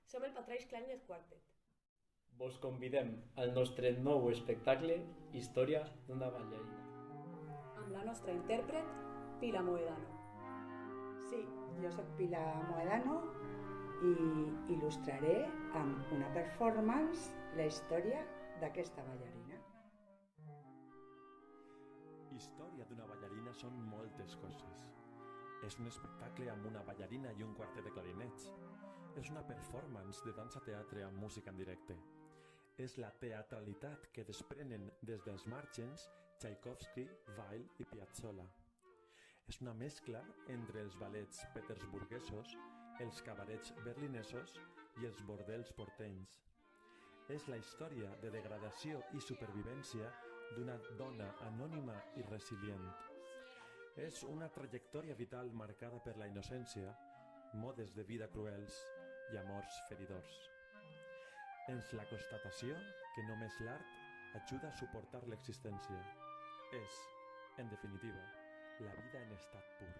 Som el Patraix Clarinet Quartet. Vos convidem al nostre nou espectacle Història d'una ballarina. Amb la nostra intèrpret, Pila Moedano. Sí, jo sóc Pila Moedano i il·lustraré amb una performance la història d'aquesta ballarina. Història d'una ballarina són moltes coses. És un espectacle amb una ballarina i un quartet de clarinets. És una performance de dansa-teatre amb música en directe. És la teatralitat que desprenen des dels Märchens, Tchaikovsky, Weill i Piazzolla. És una mescla entre els ballets petersburguesos, els cabarets berlinesos i els bordels portenys. És la història de degradació i supervivència d'una dona anònima i resilient. És una trajectòria vital marcada per la innocència, modes de vida cruels i amors feridors. És la constatació que només l'art ajuda a suportar l'existència. És, en definitiva, la vida en estat pur.